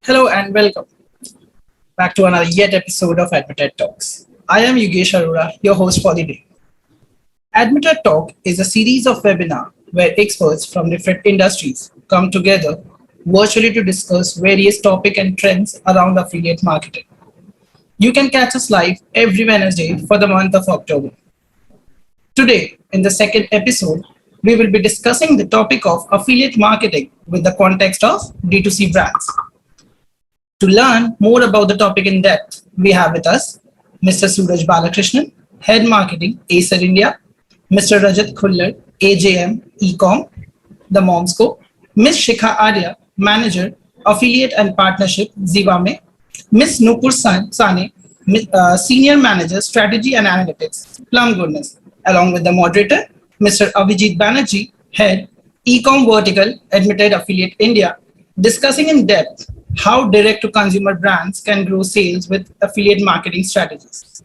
Hello and welcome back to another yet episode of Admitad Talks. I am Yugesh Arora, your host for the day. Admitad Talk is a series of webinars where experts from different industries come together virtually to discuss various topics and trends around affiliate marketing. You can catch us live every Wednesday for the month of October. Today, in the second episode, we will be discussing the topic of affiliate marketing with the context of D2C brands. To learn more about the topic in depth, we have with us Mr. Suraj Balakrishnan, Head Marketing, Acer India, Mr. Rajat Khullar, AJM, Ecom, The Momsco, Ms. Shikha Arya, Manager, Affiliate and Partnership, Zivame, Ms. Nupur Sane, Senior Manager, Strategy and Analytics, Plum Goodness, along with the moderator, Mr. Abhijit Banerjee, Head, Ecom Vertical, Admitad Affiliate India, discussing in depth how direct-to-consumer brands can grow sales with affiliate marketing strategies.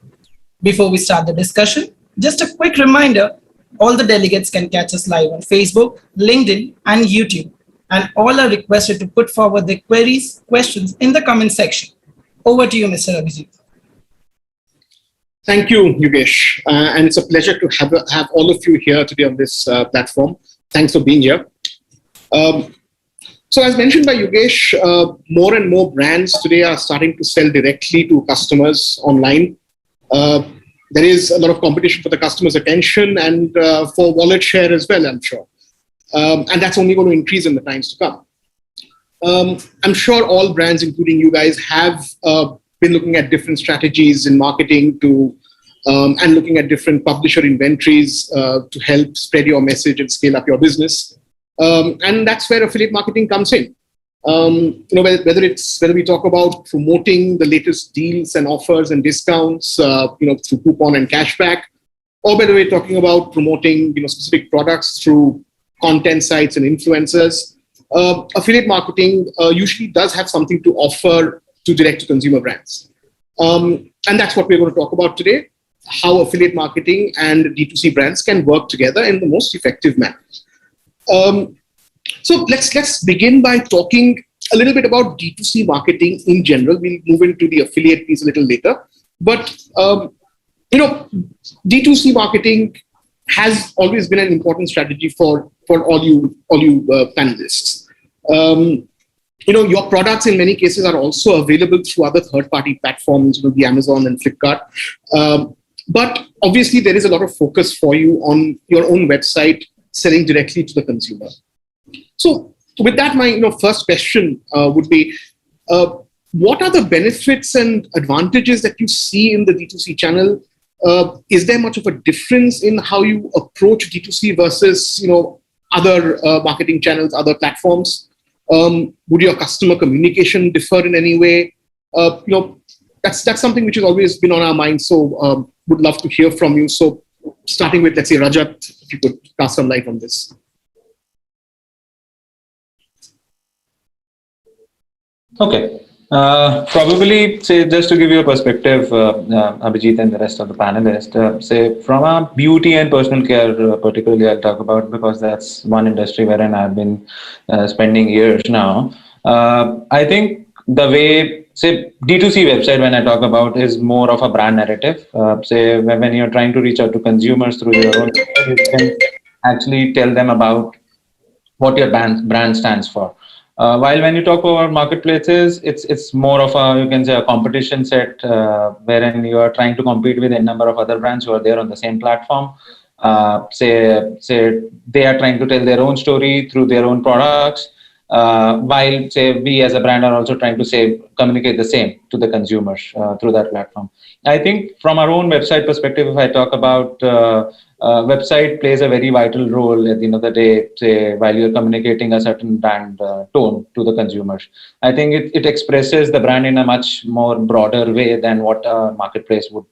Before we start the discussion, just a quick reminder, all the delegates can catch us live on Facebook, LinkedIn, and YouTube, and all are requested to put forward their queries, questions in the comment section. Over to you, Mr. Abhijit. Thank you, Yugesh. And it's a pleasure to have all of you here today on this platform. Thanks for being here. So as mentioned by Yugesh, more and more brands today are starting to sell directly to customers online. There is a lot of competition for the customer's attention and for wallet share as well, I'm sure. And that's only going to increase in the times to come. I'm sure all brands, including you guys, have been looking at different strategies in marketing and looking at different publisher inventories to help spread your message and scale up your business. And that's where affiliate marketing comes in. Whether we talk about promoting the latest deals and offers and discounts, through coupon and cashback, or whether we're talking about promoting, specific products through content sites and influencers, affiliate marketing usually does have something to offer to direct-to-consumer brands. And that's what we're going to talk about today, how affiliate marketing and D2C brands can work together in the most effective manner. So let's begin by talking a little bit about D2C marketing in general. We'll move into the affiliate piece a little later. But, D2C marketing has always been an important strategy for all you panelists. Your products in many cases are also available through other third-party platforms, the Amazon and Flipkart. But obviously, there is a lot of focus for you on your own website, selling directly to the consumer. So with that, my first question would be, what are the benefits and advantages that you see in the D2C channel? Is there much of a difference in how you approach D2C versus other marketing channels, other platforms? Would your customer communication differ in any way? That's something which has always been on our mind. So would love to hear from you. So starting with, let's say, Rajat, if you could cast some light on this. Okay. Probably, say, just to give you a perspective, Abhijit and the rest of the panelists, say, from a beauty and personal care, particularly, I'll talk about because that's one industry wherein I've been spending years now. I think the way, say, D2C website, when I talk about, is more of a brand narrative. Say, when you're trying to reach out to consumers through your own, you can actually tell them about what your brand stands for. While when you talk about marketplaces, it's more of you can say a competition set wherein you are trying to compete with a number of other brands who are there on the same platform. Say they are trying to tell their own story through their own products, while say we as a brand are also trying to communicate the same to the consumers through that platform. I think from our own website perspective, if I talk about website plays a very vital role at the end of the day, say, while you're communicating a certain brand tone to the consumers. I think it expresses the brand in a much more broader way than what a marketplace would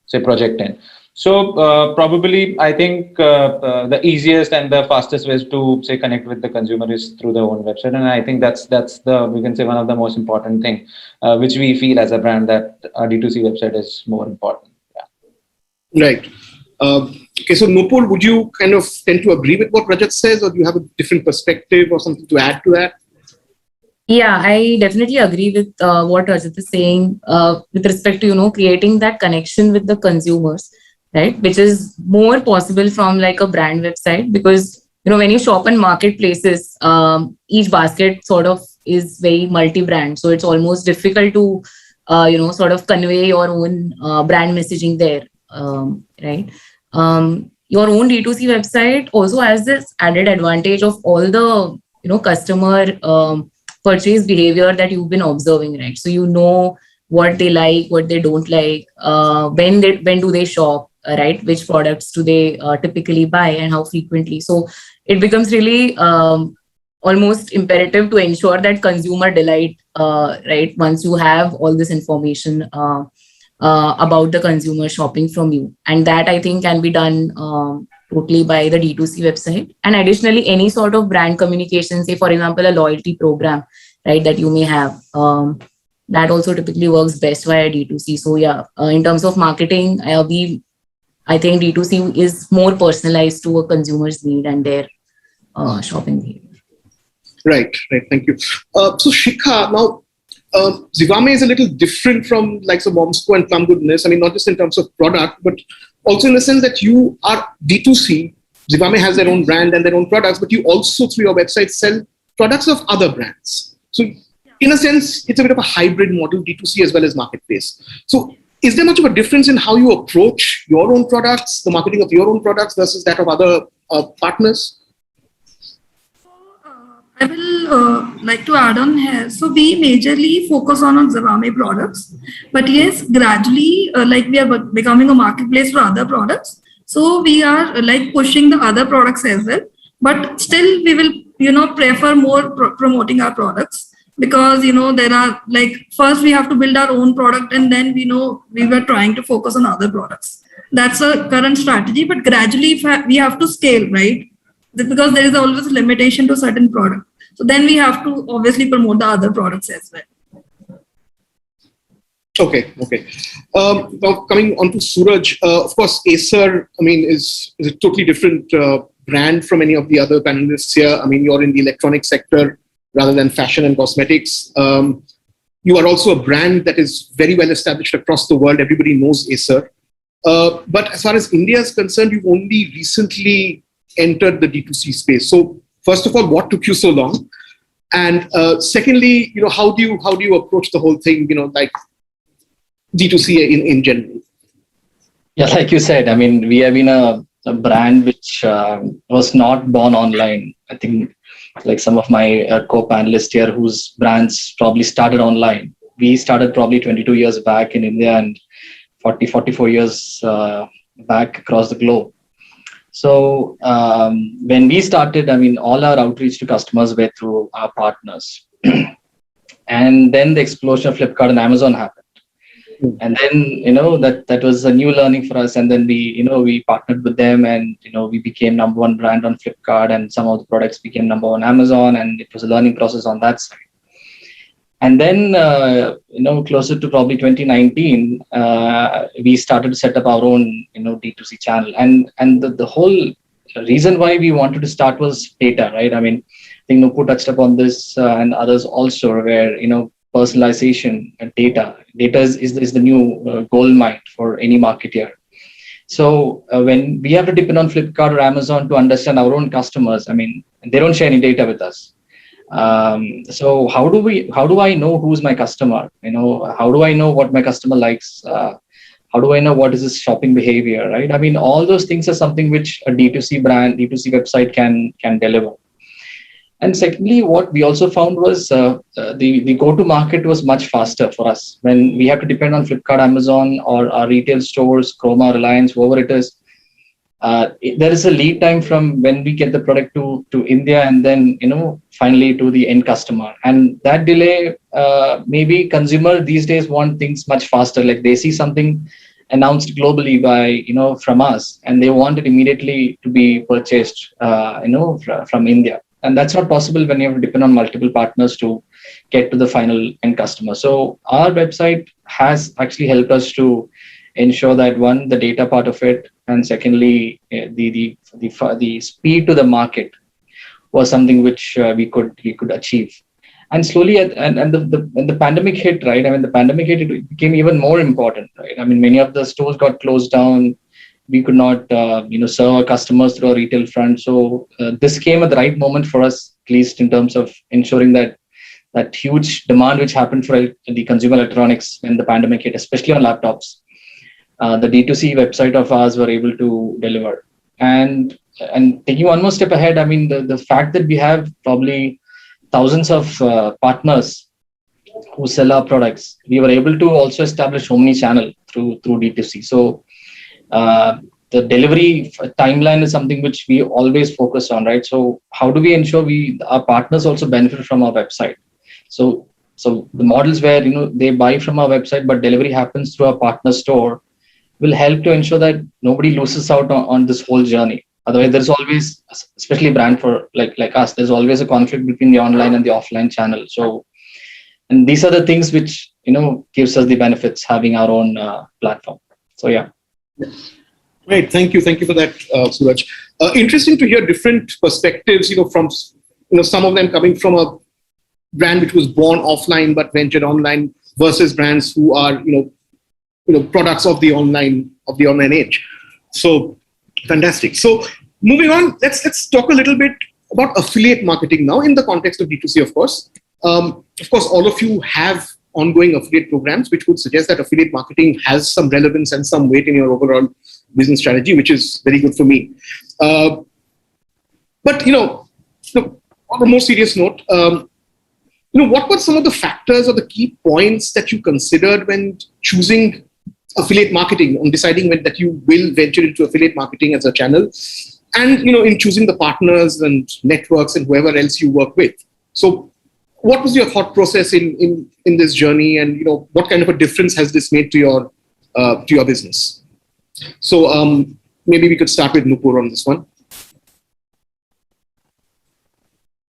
say project in. So probably I think the easiest and the fastest ways to say connect with the consumer is through their own website, and I think that's the we can say one of the most important thing which we feel as a brand that a D2C website is more important. Yeah. Right. Okay, so Nupur, would you kind of tend to agree with what Rajat says, or do you have a different perspective or something to add to that? Yeah, I definitely agree with what Rajat is saying with respect to, creating that connection with the consumers, right? Which is more possible from like a brand website because, when you shop in marketplaces, each basket sort of is very multi-brand. So it's almost difficult to, sort of convey your own brand messaging there, right? Your own D2C website also has this added advantage of all the, customer purchase behavior that you've been observing, right? So what they like, what they don't like, when do they shop, right? Which products do they typically buy and how frequently? So it becomes really almost imperative to ensure that consumer delight, right? Once you have all this information about the consumer shopping from you, and that I think can be done totally by the D2C website. And additionally, any sort of brand communication, say for example a loyalty program, right, that you may have, that also typically works best via D2C. So yeah, in terms of marketing, I think D2C is more personalized to a consumer's need and their shopping behavior. Right. Thank you. So Shikha, now Zivame is a little different from like the Momsco and Plum Goodness. I mean, not just in terms of product, but also in the sense that you are D2C. Zivame has their own brand and their own products, but you also through your website sell products of other brands. So in a sense, it's a bit of a hybrid model, D2C as well as marketplace. So is there much of a difference in how you approach your own products, the marketing of your own products versus that of other partners? I will like to add on here. So we majorly focus on Zivame products, but yes, gradually, like we are becoming a marketplace for other products. So we are like pushing the other products as well, but still we will, prefer more promoting our products because, there are like, first we have to build our own product and then we were trying to focus on other products. That's a current strategy, but gradually we have to scale, right? Because there is always a limitation to certain product. So then we have to obviously promote the other products as well. Okay. Now coming on to Suraj, of course, Acer, I mean, is a totally different brand from any of the other panelists here. I mean, you're in the electronics sector rather than fashion and cosmetics. You are also a brand that is very well established across the world. Everybody knows Acer. But as far as India is concerned, you've only recently entered the D2C space. So first of all, what took you so long? And secondly, how do you approach the whole thing, like D2C in general? Yeah, like you said, I mean, we have been a brand which was not born online. I think like some of my co-panelists here whose brands probably started online. We started probably 22 years back in India and 44 years back across the globe. So when we started, I mean, all our outreach to customers were through our partners. And then the explosion of Flipkart and Amazon happened. And then, that was a new learning for us. And then we partnered with them and, we became number one brand on Flipkart and some of the products became number one on Amazon. And it was a learning process on that side. And then, closer to probably 2019, we started to set up our own, D2C channel. And the whole reason why we wanted to start was data, right? I mean, I think Nupu touched upon this and others also, where, personalization and data is the new gold mine for any marketer. So when we have to depend on Flipkart or Amazon to understand our own customers, I mean, they don't share any data with us. So how do I know who's my customer? How do I know what my customer likes? How do I know what is his shopping behavior, right? I mean, all those things are something which a D2C brand, D2C website can deliver. And secondly, what we also found was the go-to-market was much faster for us. When we have to depend on Flipkart, Amazon, or our retail stores, Chroma, Reliance, whoever it is, there is a lead time from when we get the product to India and then, finally to the end customer. And that delay, maybe consumer these days want things much faster. Like they see something announced globally by, from us, and they want it immediately to be purchased, from India. And that's not possible when you have to depend on multiple partners to get to the final end customer. So our website has actually helped us to ensure that one, the data part of it, and secondly, the speed to the market was something which we could achieve. And slowly, when the pandemic hit, right? I mean, the pandemic hit, it became even more important, right? I mean, many of the stores got closed down. We could not, serve our customers through a retail front. So this came at the right moment for us, at least in terms of ensuring that huge demand which happened for the consumer electronics when the pandemic hit, especially on laptops. The D2C website of ours were able to deliver. And taking one more step ahead, I mean, the fact that we have probably thousands of partners who sell our products, we were able to also establish omni-channel through D2C. So the delivery timeline is something which we always focus on, right? So how do we ensure our partners also benefit from our website? So the models where they buy from our website, but delivery happens through our partner store, will help to ensure that nobody loses out on this whole journey. Otherwise, there's always, especially brand for like us, there's always a conflict between the online and the offline channel. So, and these are the things which gives us the benefits having our own platform. So yeah. Great, thank you for that, Suraj. Interesting to hear different perspectives. From some of them coming from a brand which was born offline but ventured online versus brands who are products of the online age. So fantastic. So moving on, let's talk a little bit about affiliate marketing now in the context of D2C, of course. Of course, all of you have ongoing affiliate programs, which would suggest that affiliate marketing has some relevance and some weight in your overall business strategy, which is very good for me. But on a more serious note, what were some of the factors or the key points that you considered when choosing affiliate marketing, on deciding that you will venture into affiliate marketing as a channel, and in choosing the partners and networks and whoever else you work with? So what was your thought process in this journey, and what kind of a difference has this made to your business? So maybe we could start with Nupur on this one.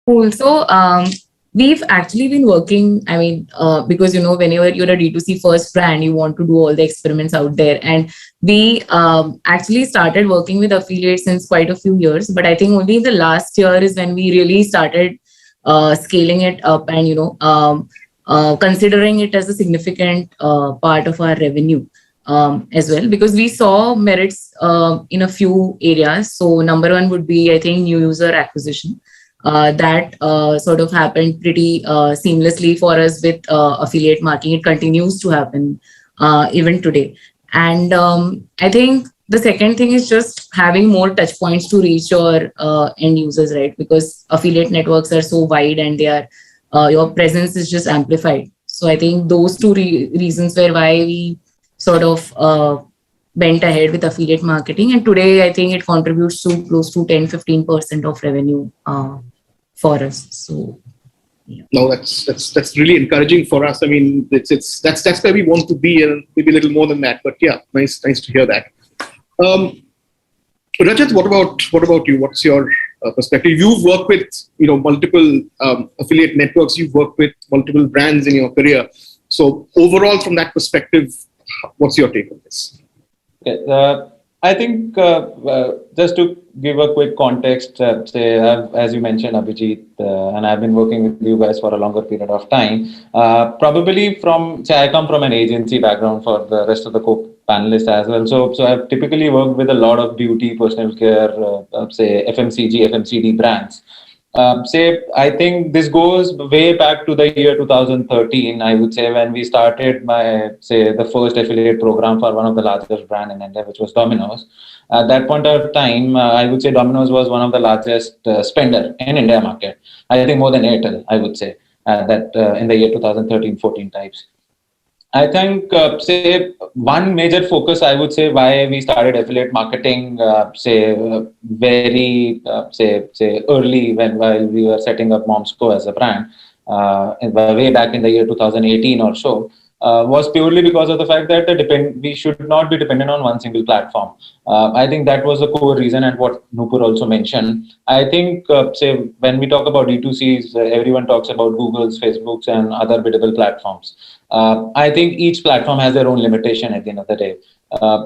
Cool. So we've actually been working, because, whenever you're a D2C first brand, you want to do all the experiments out there. And we actually started working with affiliates since quite a few years. But I think only in the last year is when we really started scaling it up and, considering it as a significant part of our revenue as well, because we saw merits in a few areas. So number one would be, I think, new user acquisition. That sort of happened pretty seamlessly for us with affiliate marketing. It continues to happen even today. And I think the second thing is just having more touch points to reach your end users, right? Because affiliate networks are so wide and your presence is just amplified. So I think those two reasons were why we sort of went ahead with affiliate marketing. And today, I think it contributes to close to 10-15% of revenue for us. So, yeah. No, that's really encouraging for us. I mean, that's where we want to be, and maybe a little more than that. But yeah, nice to hear that. Rajat, what about you? What's your perspective? You've worked with multiple affiliate networks. You've worked with multiple brands in your career. So overall, from that perspective, what's your take on this? Okay, I think just to give a quick context, as you mentioned, Abhijit, and I've been working with you guys for a longer period of time. Probably I come from an agency background for the rest of the co-panelists as well. So I've typically worked with a lot of beauty, personal care, FMCG, FMCD brands. I think this goes way back to the year 2013, I would say, when we started the first affiliate program for one of the largest brand in India, which was Domino's. At that point of time, I would say Domino's was one of the largest spender in India market. I think more than Airtel, I would say, that in the year 2013-14 types. I think, one major focus, I would say, why we started affiliate marketing, very early while we were setting up Momsco as a brand, way back in the year 2018 or so, was purely because of the fact that we should not be dependent on one single platform. I think that was the core reason, and what Nupur also mentioned. I think, when we talk about D2Cs, everyone talks about Google's, Facebook's, and other biddable platforms. I think each platform has their own limitation at the end of the day.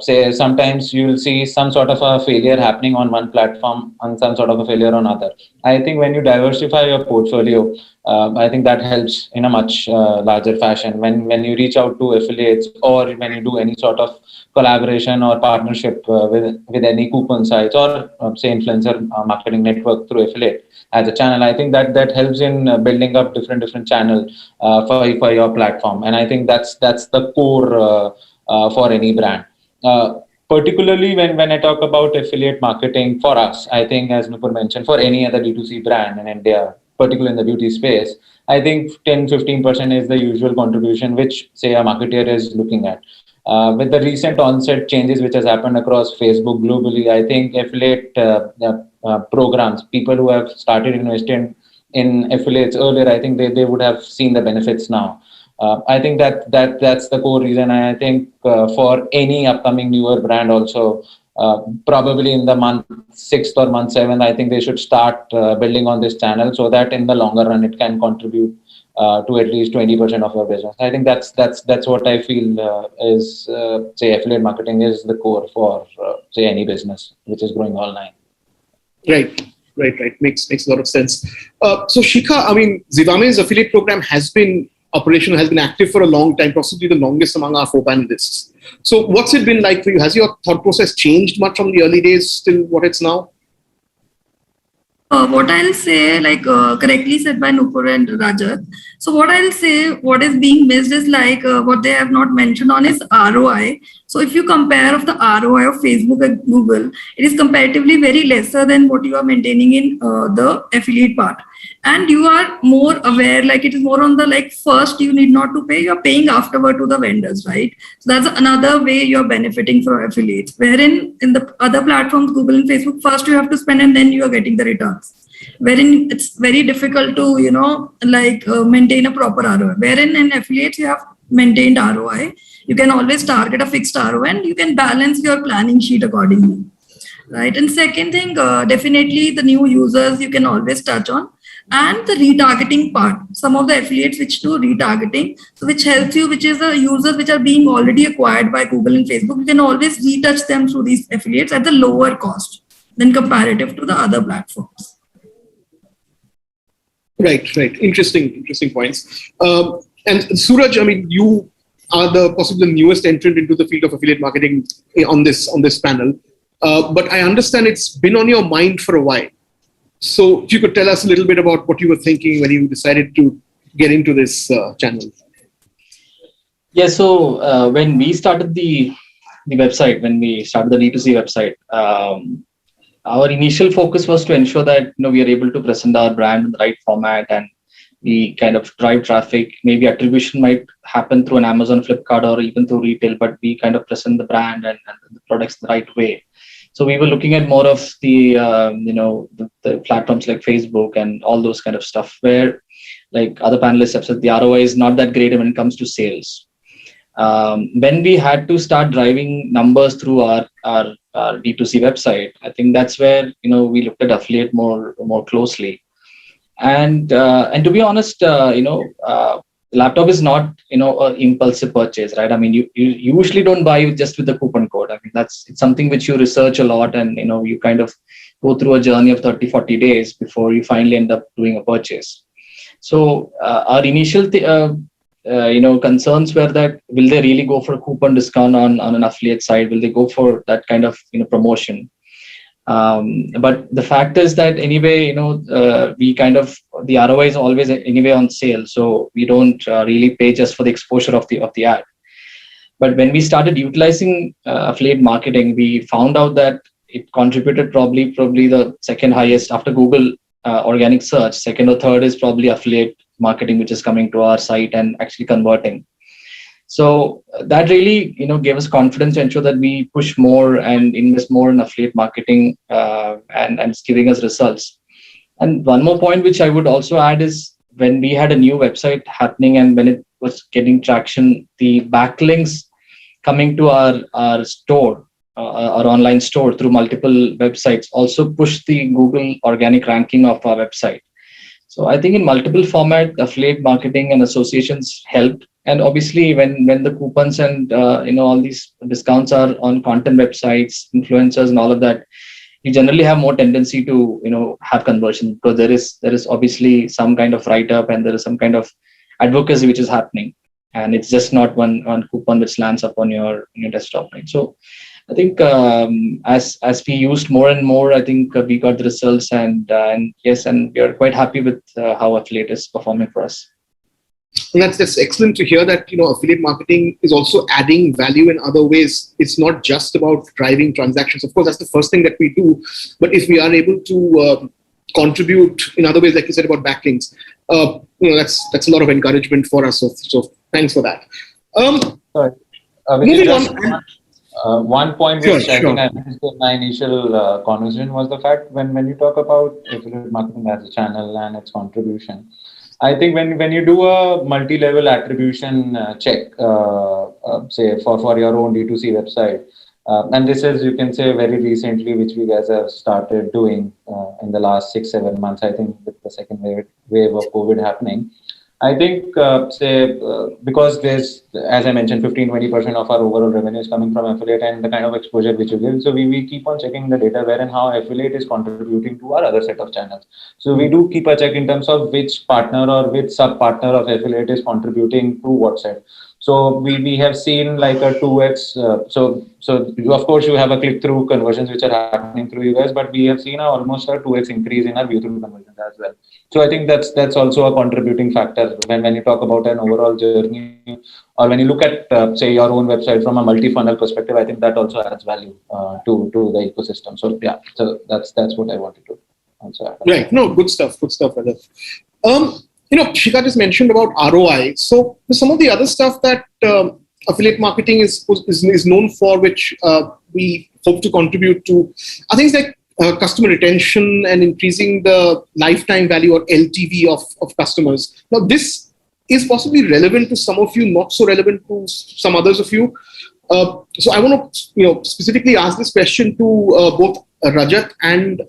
Say sometimes you'll see some sort of a failure happening on one platform and some sort of a failure on other. I think when you diversify your portfolio, I think that helps in a much larger fashion. When you reach out to affiliates or when you do any sort of collaboration or partnership with any coupon sites or say influencer marketing network through affiliate as a channel, I think that helps in building up different channel for your platform, and I think that's the core for any brand. Particularly when I talk about affiliate marketing for us, I think as Nupur mentioned, for any other D2C brand in India, particularly in the beauty space, I think 10-15% is the usual contribution which say a marketer is looking at. With the recent onset changes which has happened across Facebook globally, I think affiliate programs, people who have started investing in affiliates earlier, I think they would have seen the benefits now. I think that's the core reason. I think for any upcoming newer brand also, probably in the month 6th or month 7th, I think they should start building on this channel so that in the longer run it can contribute to at least 20% of your business. I think that's what I feel is say affiliate marketing is the core for say any business which is growing online. Right. Makes a lot of sense. So Shikha, I mean, Zivame's affiliate program has been operational, has been active for a long time, possibly the longest among our 4 panelists. So what's it been like for you? Has your thought process changed much from the early days till what it's now? What I'll say, like correctly said by Nupur and Rajat. So what I'll say, what is being missed is like what they have not mentioned on is ROI. So if you compare of the ROI of Facebook and Google, it is comparatively very lesser than what you are maintaining in the affiliate part. And you are more aware, like it is more on the like first you need not to pay, you're paying afterward to the vendors, right? So that's another way you're benefiting from affiliates. Wherein in the other platforms, Google and Facebook, first you have to spend and then you are getting the returns. Wherein it's very difficult to, maintain a proper ROI. Wherein in affiliates, you have maintained ROI. You can always target a fixed ROI and you can balance your planning sheet accordingly. Right. And second thing, definitely the new users you can always touch on. And the retargeting part, some of the affiliates which do retargeting, so which helps you, which is the users which are being already acquired by Google and Facebook, you can always retouch them through these affiliates at the lower cost than comparative to the other platforms. Right. Interesting points. And Suraj, I mean, you are the possibly newest entrant into the field of affiliate marketing on this panel, but I understand it's been on your mind for a while. So if you could tell us a little bit about what you were thinking when you decided to get into this channel. Yeah, so when we started the website, when we started the D2C website, our initial focus was to ensure that we are able to present our brand in the right format and we kind of drive traffic. Maybe attribution might happen through an Amazon, Flipkart, or even through retail, but we kind of present the brand and the products the right way. So we were looking at more of the the platforms like Facebook and all those kind of stuff where, like other panelists have said, the ROI is not that great when it comes to sales. When we had to start driving numbers through our D2C website, I think that's where we looked at affiliate more closely. And to be honest, laptop is not an impulsive purchase, right? I mean, you usually don't buy just with the coupon code. I mean, it's something which you research a lot, and you kind of go through a journey of 30-40 days before you finally end up doing a purchase. So our initial concerns were that will they really go for a coupon discount on an affiliate side? Will they go for that kind of promotion? But the fact is that anyway, we kind of, the ROI is always anyway on sale, so we don't really pay just for the exposure of the ad. But when we started utilizing affiliate marketing, we found out that it contributed probably the second highest after Google organic search. Second or third is probably affiliate marketing, which is coming to our site and actually converting. So that really, gave us confidence to ensure that we push more and invest more in affiliate marketing, and it's giving us results. And one more point, which I would also add, is when we had a new website happening and when it was getting traction, the backlinks coming to our store, our online store through multiple websites also pushed the Google organic ranking of our website. So I think in multiple format, affiliate marketing and associations helped And obviously, when the coupons and all these discounts are on content websites, influencers, and all of that, you generally have more tendency to have conversion, because there is obviously some kind of write up and there is some kind of advocacy which is happening, and it's just not one coupon which lands up on your desktop, right? So I think as we used more and more, I think we got the results, and yes, and we are quite happy with how affiliate is performing for us. And that's excellent to hear that affiliate marketing is also adding value in other ways. It's not just about driving transactions. Of course, that's the first thing that we do. But if we are able to contribute in other ways, like you said about backlinks, that's a lot of encouragement for us. So thanks for that. Sorry. Moving on. One point which I think I missed in my initial conversation was the fact when you talk about affiliate marketing as a channel and its contribution, I think when you do a multi-level attribution check, say for your own D2C website, and this is, you can say, very recently, which we guys have started doing in the last 6-7 months, I think, with the second wave of COVID happening. I think, because there's, as I mentioned, 15-20% of our overall revenue is coming from affiliate and the kind of exposure which you give. So we keep on checking the data where and how affiliate is contributing to our other set of channels. So we do keep a check in terms of which partner or which sub-partner of affiliate is contributing to what set. So we have seen like a 2x. So of course you have a click-through conversions which are happening through you guys, but we have seen almost a 2x increase in our view-through conversions as well. So I think that's also a contributing factor when you talk about an overall journey, or when you look at say your own website from a multi-funnel perspective. I think that also adds value to the ecosystem. So yeah, so that's what I wanted to also add. Right. No, good stuff, brother. Shikha just mentioned about ROI. So some of the other stuff that affiliate marketing is known for, which we hope to contribute to, are things like customer retention and increasing the lifetime value, or LTV, of customers. Now, this is possibly relevant to some of you, not so relevant to some others of you. So I want to specifically ask this question to both Rajat and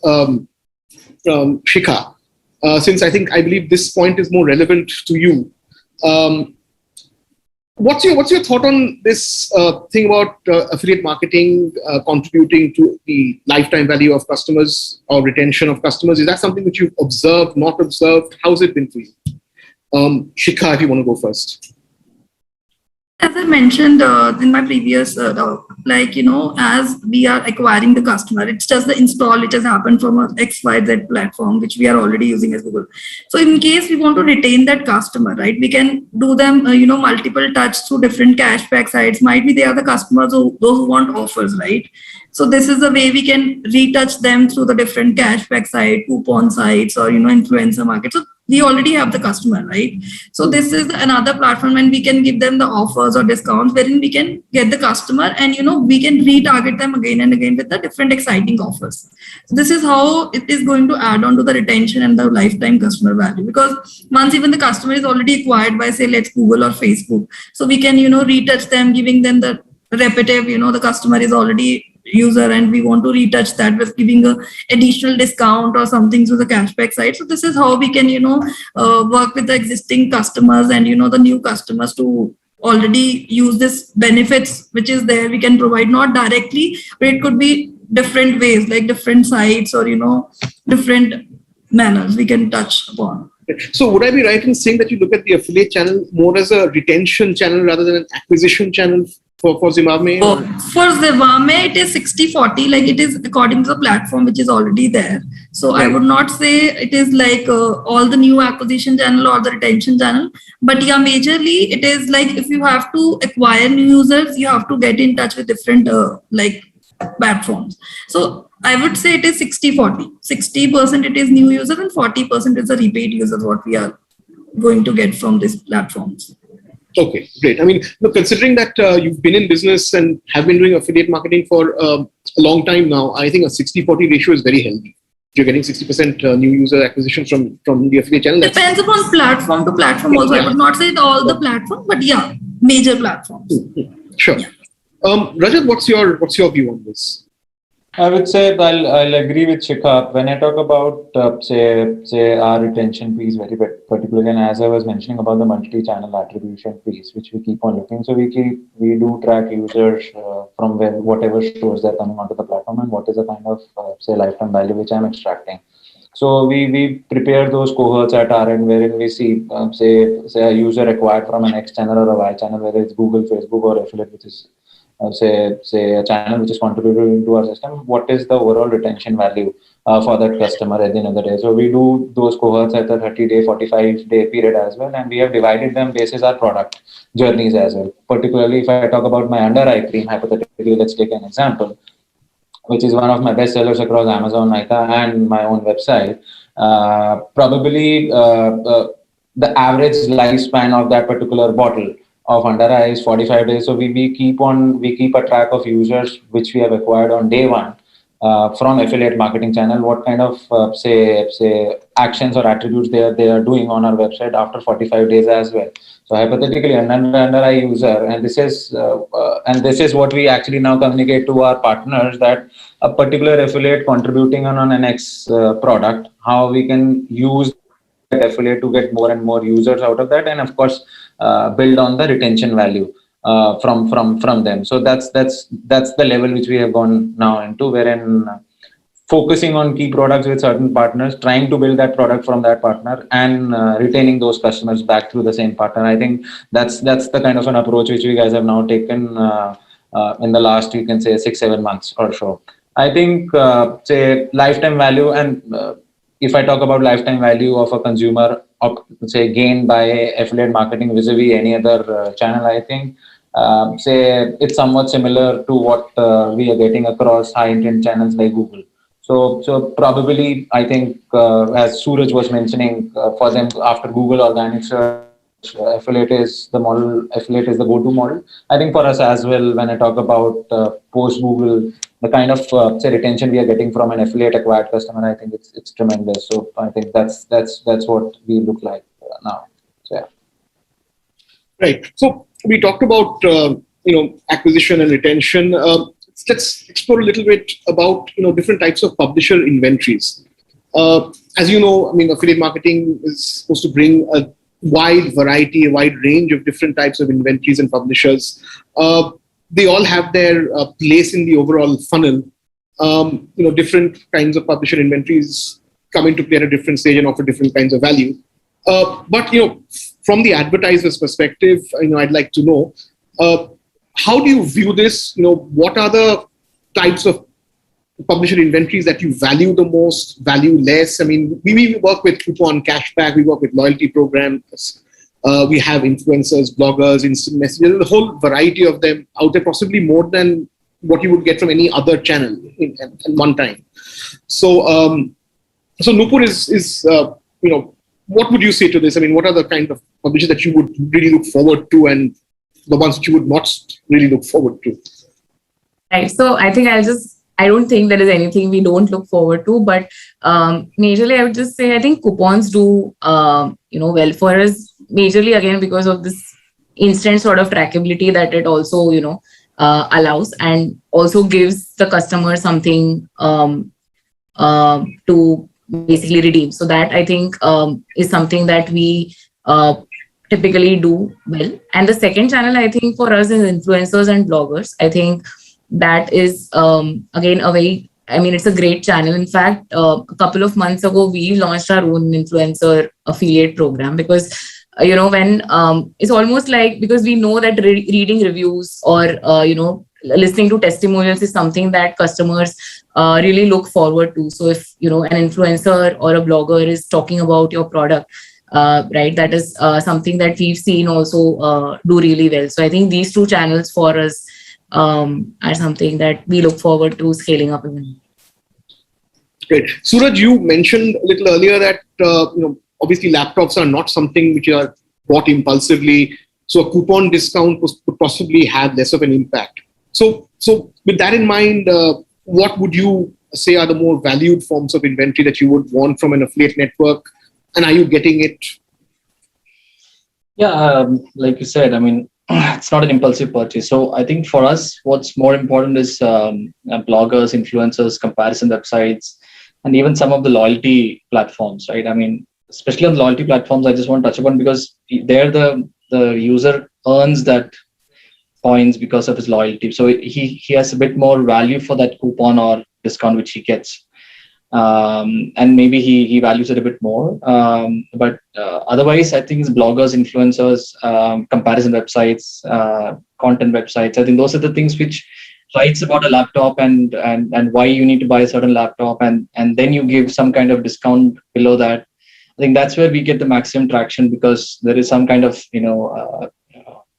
Shikha. Since I believe this point is more relevant to you. What's your thought on this thing about affiliate marketing contributing to the lifetime value of customers or retention of customers? Is that something that you've observed, not observed? How's it been for you? Shikha, if you want to go first. As I mentioned in my previous talk, as we are acquiring the customer, it's just the install which has happened from a XYZ platform, which we are already using as Google. So in case we want to retain that customer, right, we can do them, multiple touch through different cashback sites. Might be they are the customers those who want offers, right? So this is the way we can retouch them through the different cashback site, coupon sites, or, influencer market. So we already have the customer, right? So this is another platform when we can give them the offers or discounts, wherein we can get the customer and, we can retarget them again and again with the different exciting offers. So this is how it is going to add on to the retention and the lifetime customer value, because once even the customer is already acquired by, say, let's Google or Facebook, so we can, retouch them, giving them the repetitive, the customer is already user and we want to retouch that with giving a additional discount or something through the cashback site. So this is how we can, work with the existing customers and, the new customers to already use this benefits, which is there. We can provide not directly, but it could be different ways, like different sites or, different manners we can touch upon. So would I be right in saying that you look at the affiliate channel more as a retention channel rather than an acquisition channel for Zivame? For Zivame, it is 60-40, like it is according to the platform which is already there. So right. I would not say it is like all the new acquisition channel or the retention channel. But yeah, majorly it is like if you have to acquire new users, you have to get in touch with different platforms. So I would say it is 60-40. 60% it is new users and 40% is the repeat users what we are going to get from these platforms. Okay, great. I mean, considering that you've been in business and have been doing affiliate marketing for a long time now, I think a 60-40 ratio is very healthy. You're getting 60% new user acquisition from the affiliate channel. Depends upon platform to platform also. I would not say all the platform, but yeah, major platforms. Sure. Yeah. Rajat, what's your view on this? I would say I'll agree with Shikha. When I talk about say our retention piece very particularly, and as I was mentioning about the multi-channel attribution piece, which we keep on looking. So we do track users from whatever stores they're coming onto the platform, and what is the kind of say lifetime value which I'm extracting. So we prepare those cohorts at our end, wherein we see say a user acquired from an X channel or a Y channel, whether it's Google, Facebook, or affiliate, which is say a channel which is contributed into our system. What is the overall retention value for that customer at the end of the day? So we do those cohorts at the 30-day, 45-day period as well, and we have divided them basis our product journeys as well. Particularly, if I talk about my under eye cream, hypothetically, let's take an example, which is one of my best sellers across Amazon, Nykaa, and my own website. Probably the average lifespan of that particular bottle of under eye is 45 days. So we keep a track of users which we have acquired on day one from affiliate marketing channel. What kind of say actions or attributes they are doing on our website after 45 days as well. So hypothetically, an under eye user, and this is what we actually now communicate to our partners, that a particular affiliate contributing on an X product, how we can use that affiliate to get more and more users out of that, and of course build on the retention value from them. So that's the level which we have gone now into, wherein focusing on key products with certain partners, trying to build that product from that partner, and retaining those customers back through the same partner. I think that's the kind of an approach which we guys have now taken in the last, you can say, 6-7 months or so. I think say lifetime value, and if I talk about lifetime value of a consumer, say gained by affiliate marketing vis-a-vis any other channel, I think say it's somewhat similar to what we are getting across high intent channels like Google. So probably, I think as Suraj was mentioning, for them after Google organic search, affiliate is the model. Affiliate is the go-to model. I think for us as well, when I talk about post Google, the kind of say retention we are getting from an affiliate acquired customer, I think it's tremendous. So I think that's what we look like now. So yeah. Right. So we talked about acquisition and retention. Let's explore a little bit about different types of publisher inventories. As you know, I mean, affiliate marketing is supposed to bring a wide variety, a wide range of different types of inventories and publishers. They all have their place in the overall funnel. Different kinds of publisher inventories come into play at a different stage and offer different kinds of value. But from the advertiser's perspective, I'd like to know, how do you view this? What are the types of publisher inventories that you value the most, value less? I mean, we work with coupon cashback, we work with loyalty programs, we have influencers, bloggers, instant messages, a whole variety of them out there, possibly more than what you would get from any other channel at one time. So Nupur is what would you say to this? I mean, what are the kind of publishers that you would really look forward to, and the ones that you would not really look forward to? Right. So I think I don't think there is anything we don't look forward to, but majorly I would just say I think coupons do well for us, majorly again because of this instant sort of trackability that it also allows, and also gives the customer something to basically redeem. So that I think is something that we typically do well. And the second channel I think for us is influencers and bloggers. I think that is again it's a great channel. In fact, a couple of months ago we launched our own influencer affiliate program, because when it's almost like, because we know that reading reviews or listening to testimonials is something that customers really look forward to. So if an influencer or a blogger is talking about your product, right, that is something that we've seen also do really well. So I think these two channels for us are something that we look forward to scaling up even. Great. Suraj, you mentioned a little earlier that obviously laptops are not something which are bought impulsively, so a coupon discount could possibly have less of an impact. So with that in mind, what would you say are the more valued forms of inventory that you would want from an affiliate network, and are you getting it? Yeah, like you said, I mean, it's not an impulsive purchase. So I think for us, what's more important is bloggers, influencers, comparison websites, and even some of the loyalty platforms, right? I mean, especially on loyalty platforms, I just want to touch upon because there the user earns that points because of his loyalty. So he has a bit more value for that coupon or discount which he gets. And maybe he values it a bit more. But otherwise, I think it's bloggers, influencers, comparison websites, content websites. I think those are the things which writes about a laptop and why you need to buy a certain laptop, and then you give some kind of discount below that. I think that's where we get the maximum traction because there is some kind of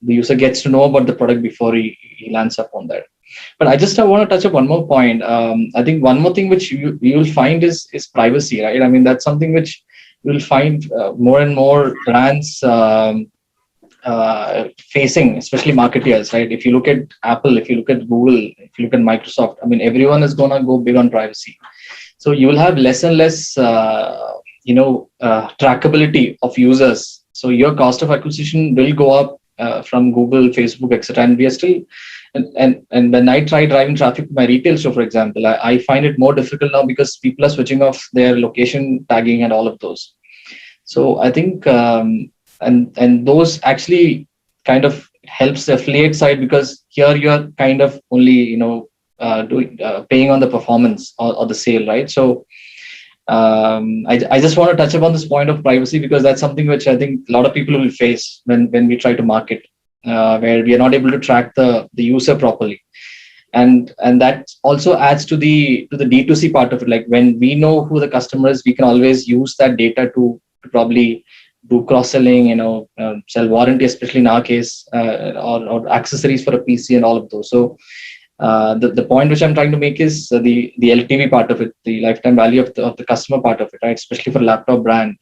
the user gets to know about the product before he lands up on that. But I just want to touch up one more point. I think one more thing which you will find is privacy, right? I mean, that's something which you will find more and more brands facing, especially marketeers, right? If you look at Apple, if you look at Google, if you look at Microsoft, I mean, everyone is going to go big on privacy. So you will have less and less, trackability of users. So your cost of acquisition will go up from Google, Facebook, etc. And we are still, and when I try driving traffic to my retail store, for example, I find it more difficult now because people are switching off their location tagging and all of those. So I think, and those actually kind of helps the affiliate side because here you are kind of only, paying on the performance or the sale, right? So I just want to touch upon this point of privacy because that's something which I think a lot of people will face when we try to market, where we are not able to track the user properly, and that also adds to the D2C part of it. Like when we know who the customer is, we can always use that data to probably do cross-selling, sell warranty, especially in our case, or accessories for a PC and all of those. So the point which I'm trying to make is the LTV part of it, the lifetime value of the customer part of it, right? Especially for a laptop brand,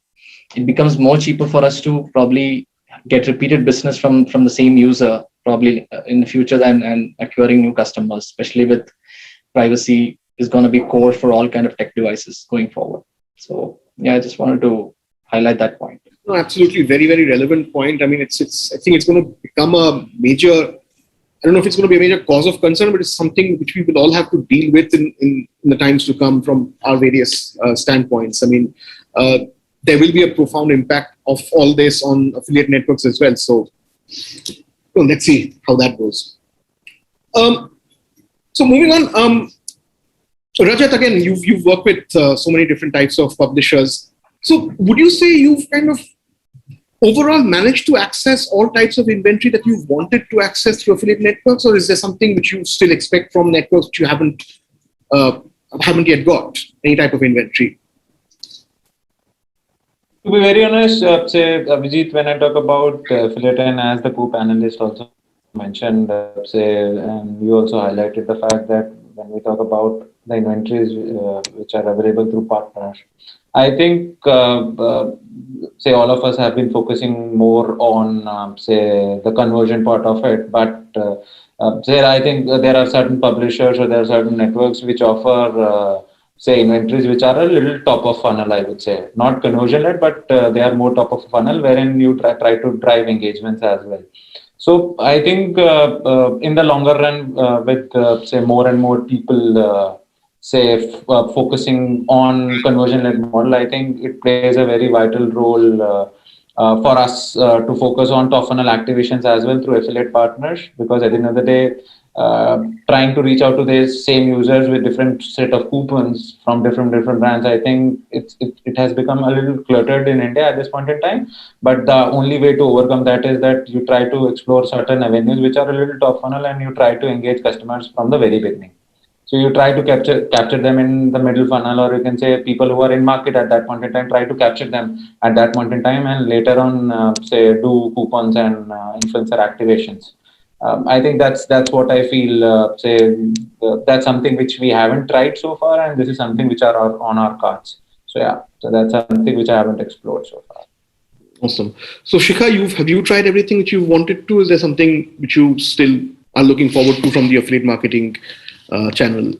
it becomes more cheaper for us to probably get repeated business from the same user probably in the future and acquiring new customers, especially with privacy is going to be core for all kind of tech devices going forward. So yeah, I just wanted to highlight that point. No, absolutely, very, very relevant point. I mean, I think it's going to become a major, I don't know if it's going to be a major cause of concern, but it's something which we will all have to deal with in the times to come from our various standpoints. I mean, there will be a profound impact of all this on affiliate networks as well. So let's see how that goes. So moving on, Rajat, again, you've worked with so many different types of publishers. So would you say you've kind of overall managed to access all types of inventory that you wanted to access through affiliate networks, or is there something which you still expect from networks which you haven't yet got any type of inventory? To be very honest, say Abhijit, when I talk about affiliate and as the co-panelist also mentioned, and you also highlighted the fact that when we talk about the inventories which are available through partners, I think say all of us have been focusing more on say the conversion part of it, but say I think there are certain publishers or there are certain networks which offer say inventories which are a little top of funnel, I would say, not conversion led, but they are more top of funnel wherein you try to drive engagements as well. So I think in the longer run with say more and more people focusing on conversion led model, I think it plays a very vital role for us to focus on top funnel activations as well through affiliate partners, because at the end of the day, trying to reach out to these same users with different set of coupons from different brands, I think it has become a little cluttered in India at this point in time. But the only way to overcome that is that you try to explore certain avenues which are a little top funnel, and you try to engage customers from the very beginning. So you try to capture them in the middle funnel, or you can say people who are in market at that point in time, try to capture them at that point in time, and later on say do coupons and influencer activations. I think that's what I feel. That's something which we haven't tried so far, and this is something which are on our cards. So yeah, so that's something which I haven't explored so far. Awesome. So Shikha, have you tried everything which you wanted to? Is there something which you still are looking forward to from the affiliate marketing channel?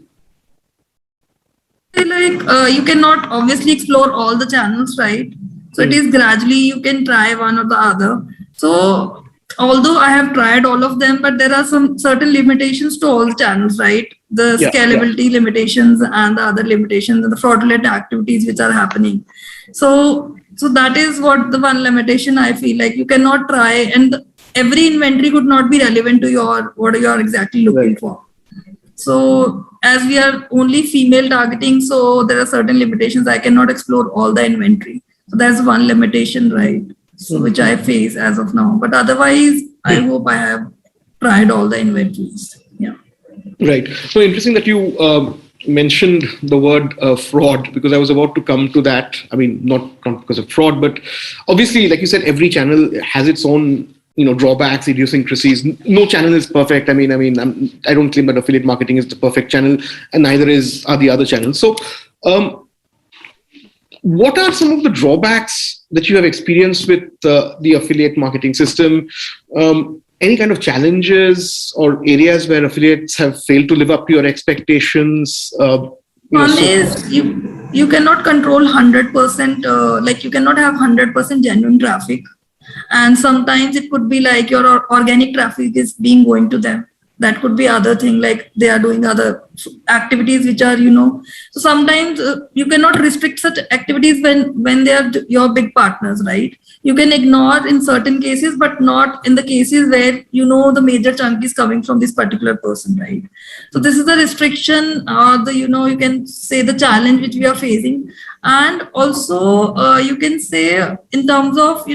You cannot obviously explore all the channels, right? So it is gradually you can try one or the other. So although I have tried all of them, but there are some certain limitations to all the channels, right? The scalability limitations and the other limitations and the fraudulent activities which are happening. So that is what the one limitation I feel like you cannot try, and every inventory could not be relevant to what you are exactly looking for. So as we are only female targeting, so there are certain limitations. I cannot explore all the inventory. So that's one limitation, right? So which I face as of now. But otherwise, I hope I have tried all the inventories. Yeah. Right. So interesting that you mentioned the word fraud, because I was about to come to that. I mean, not because of fraud, but obviously, like you said, every channel has its own drawbacks, idiosyncrasies. No channel is perfect. I don't claim that affiliate marketing is the perfect channel, and neither are the other channels. So what are some of the drawbacks that you have experienced with the affiliate marketing system? Any kind of challenges or areas where affiliates have failed to live up to your expectations? One is you cannot control 100%, like you cannot have 100% genuine traffic. And sometimes it could be like your organic traffic is being going to them. That could be other thing, like they are doing other activities which are, so sometimes you cannot restrict such activities when they are your big partners, right? You can ignore in certain cases, but not in the cases where the major chunk is coming from this particular person, right? So this is the restriction, or the you can say the challenge which we are facing. And also you can say in terms of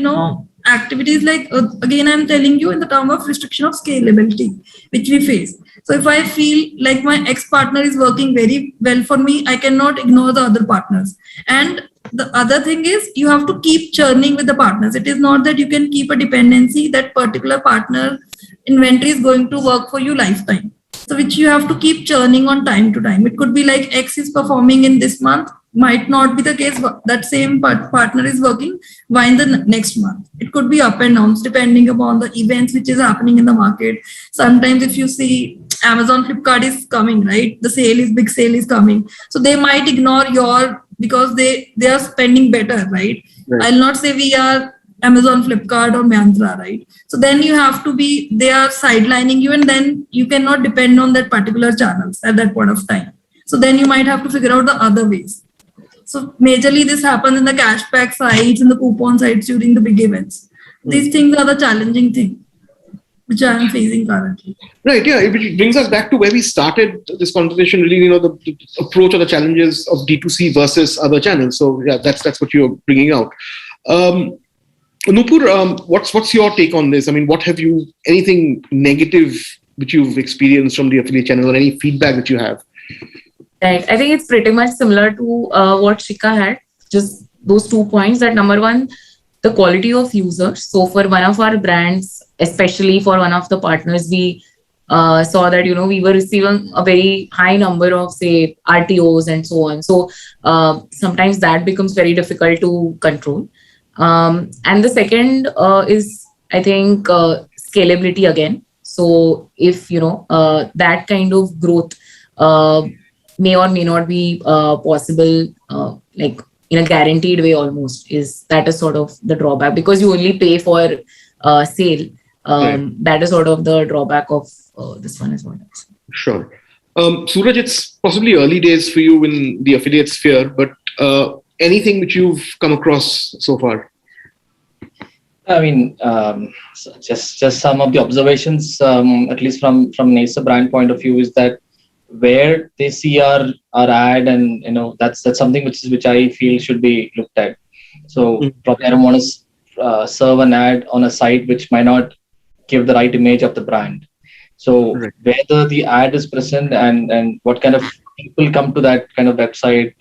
activities, like again I'm telling you in the term of restriction of scalability which we face. So if I feel like my ex-partner is working very well for me, I cannot ignore the other partners. And the other thing is you have to keep churning with the partners. It is not that you can keep a dependency that particular partner inventory is going to work for you lifetime. So which you have to keep churning on time to time. It could be like X is performing in this month, might not be the case that same partner is working why in the next month. It could be up and downs depending upon the events which is happening in the market. Sometimes if you see Amazon, Flipkart is coming, right? The big sale is coming. So they might ignore because they are spending better, right? I'll not say we are Amazon, Flipkart or Myntra, right? So then you have to they are sidelining you, and then you cannot depend on that particular channels at that point of time. So then you might have to figure out the other ways. So majorly this happens in the cashback sites and the coupon sites during the big events. These things are the challenging thing which I am facing currently. Right, yeah, which brings us back to where we started this conversation, really, the approach or the challenges of D2C versus other channels. So yeah, that's what you're bringing out. Nupur, what's your take on this? I mean, anything negative which you've experienced from the affiliate channel, or any feedback that you have? Right. I think it's pretty much similar to what Shika had. Just those 2 points. That number one, the quality of users. So for one of our brands, especially for one of the partners, we saw that we were receiving a very high number of, say, RTOs and so on. So sometimes that becomes very difficult to control. And the second is, I think, scalability again. So if that kind of growth may or may not be possible, like in a guaranteed way almost, that is sort of the drawback, because you only pay for sale. Right. That is sort of the drawback of this one as well. Sure. Suraj, it's possibly early days for you in the affiliate sphere, but anything which you've come across so far? I mean, just some of the observations, at least from Nesa brand point of view, is that where they see our ad, and that's something which I feel should be looked at. So probably I don't want to serve an ad on a site which might not give the right image of the brand. So whether the ad is present and what kind of people come to that kind of website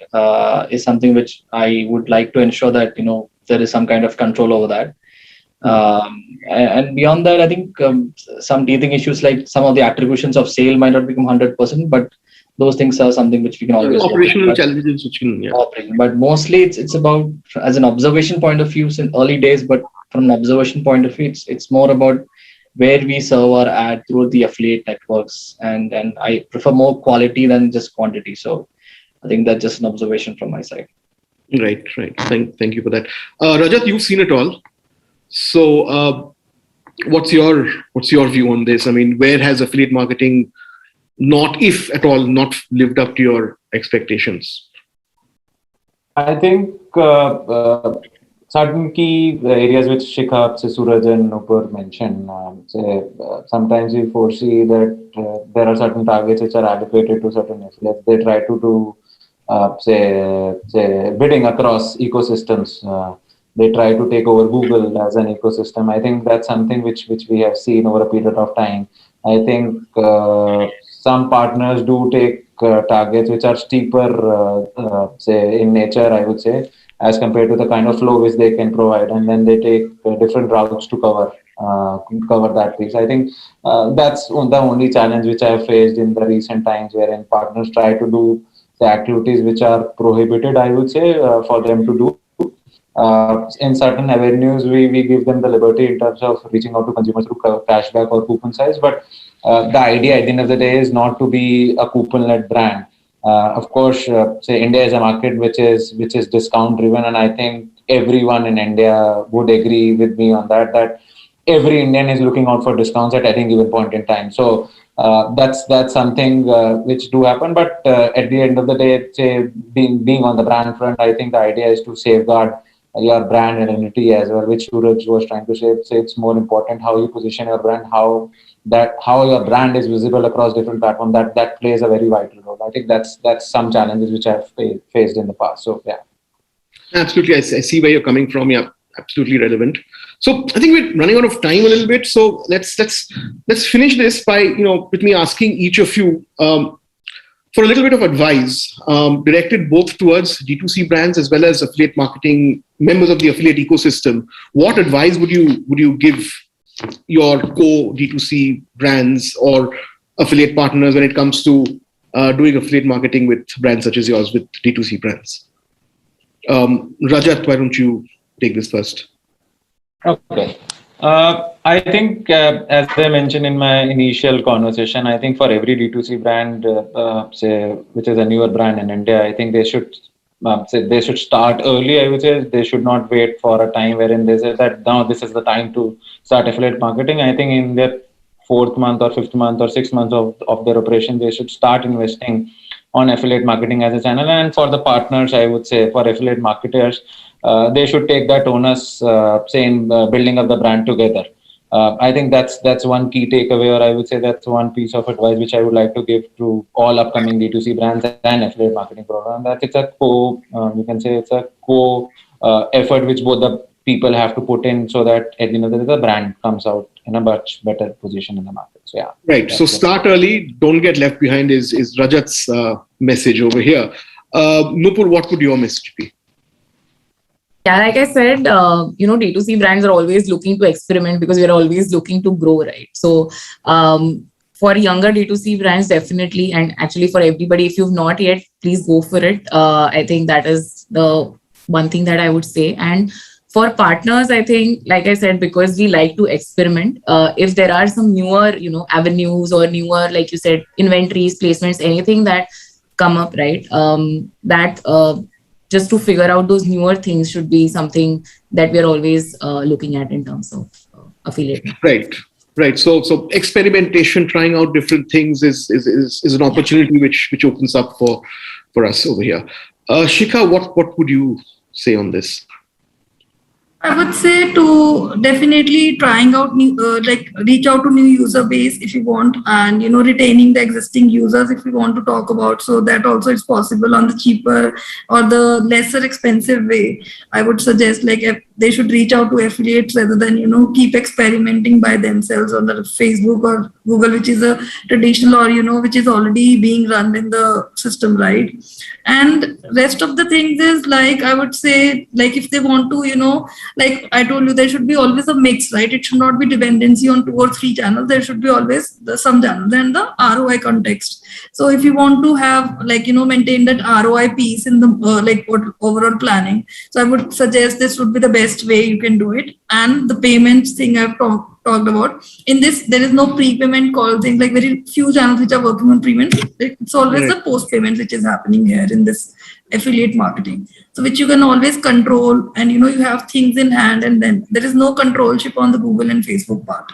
is something which I would like to ensure that there is some kind of control over that. And beyond that, I think some teething issues like some of the attributions of sale might not become 100%, but those things are something which we can always operational challenges which can but mostly it's about, as an observation point of view, in early days, but from an observation point of view, it's more about where we serve our ad through the affiliate networks, and I prefer more quality than just quantity. So I think that's just an observation from my side. Right. Thank you for that. Rajat, you've seen it all. So what's your view on this? I mean, where has affiliate marketing not, if at all, not lived up to your expectations? I think certain key areas which Shikha, Suraj and Nupur mentioned, sometimes we foresee that there are certain targets which are allocated to certain affiliates. They try to do, bidding across ecosystems. They try to take over Google as an ecosystem. I think that's something which we have seen over a period of time. I think some partners do take targets which are steeper, say in nature, I would say, as compared to the kind of flow which they can provide, and then they take different routes to cover that piece. I think that's the only challenge which I have faced in the recent times, wherein partners try to do the activities which are prohibited, I would say, for them to do. In certain avenues, we give them the liberty in terms of reaching out to consumers through cashback or coupon size. But the idea at the end of the day is not to be a coupon-led brand. Of course, say India is a market which is discount driven, and I think everyone in India would agree with me on that. That every Indian is looking out for discounts at any given point in time. So that's something which do happen. But at the end of the day, say being on the brand front, I think the idea is to safeguard your brand identity as well, which Suraj was trying to say. Say it's more important how you position your brand, how your brand is visible across different platforms. That plays a very vital role. I think that's some challenges which I've faced in the past. So yeah, Absolutely, I see where you're coming from. Yeah, absolutely relevant. So I think we're running out of time a little bit. So let's finish this by with me asking each of you for a little bit of advice directed both towards D2C brands as well as affiliate marketing members of the affiliate ecosystem. What advice would you give your D2C brands or affiliate partners when it comes to doing affiliate marketing with brands such as yours, with D2C brands? Rajat, why don't you take this first? Okay. I think, as I mentioned in my initial conversation, I think for every D2C brand, say, which is a newer brand in India, I think they should start early. I would say they should not wait for a time wherein they say that now this is the time to start affiliate marketing. I think in their 4th month or 5th month or 6th month of their operation, they should start investing on affiliate marketing as a channel. And for the partners, I would say for affiliate marketers, they should take that onus, say in building up the brand together. I think that's one key takeaway, or I would say that's one piece of advice which I would like to give to all upcoming D2C brands and affiliate marketing program. That it's a effort which both the people have to put in, so that at the end of the day, the brand comes out in a much better position in the market. So yeah. Right. So start early, don't get left behind is Rajat's message over here. Nupur, what would your message be? Yeah, like I said, D2C brands are always looking to experiment because we're always looking to grow, right? So for younger D2C brands, definitely, and actually for everybody, if you've not yet, please go for it. I think that is the one thing that I would say. And for partners, I think, like I said, because we like to experiment, if there are some newer, avenues or newer, like you said, inventories, placements, anything that come up, right? Just to figure out those newer things should be something that we're always looking at in terms of affiliate. Right. So experimentation, trying out different things is an opportunity which opens up for us over here. Shikha, what would you say on this? I would say to definitely trying out new, reach out to new user base if you want, and retaining the existing users if you want to talk about. So that also is possible on the cheaper or the lesser expensive way. I would suggest if they should reach out to affiliates rather than keep experimenting by themselves on the Facebook or Google, which is a traditional or which is already being run in the system, right? And rest of the things is I would say if they want to like I told you, there should be always a mix, right? It should not be dependency on 2 or 3 channels. There should be always some channels and the ROI context. So if you want to have maintain that ROI piece in the overall planning, so I would suggest this would be the best way you can do it. And the payments thing I've talked about. In this, there is no prepayment call thing, like very few channels which are working on prepayment. It's always the post payment which is happening here in this affiliate marketing. So which you can always control, and you have things in hand, and then there is no controlship on the Google and Facebook part.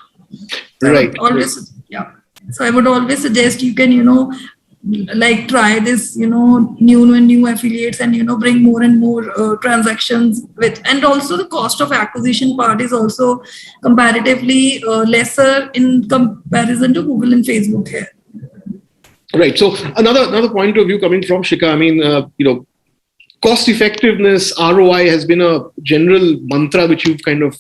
So Right. Always, yeah. So I would always suggest you can, like try this, new affiliates, and bring more and more transactions with, and also the cost of acquisition part is also comparatively lesser in comparison to Google and Facebook here. Right. So another point of view coming from Shika, I mean, cost effectiveness, ROI has been a general mantra which you've kind of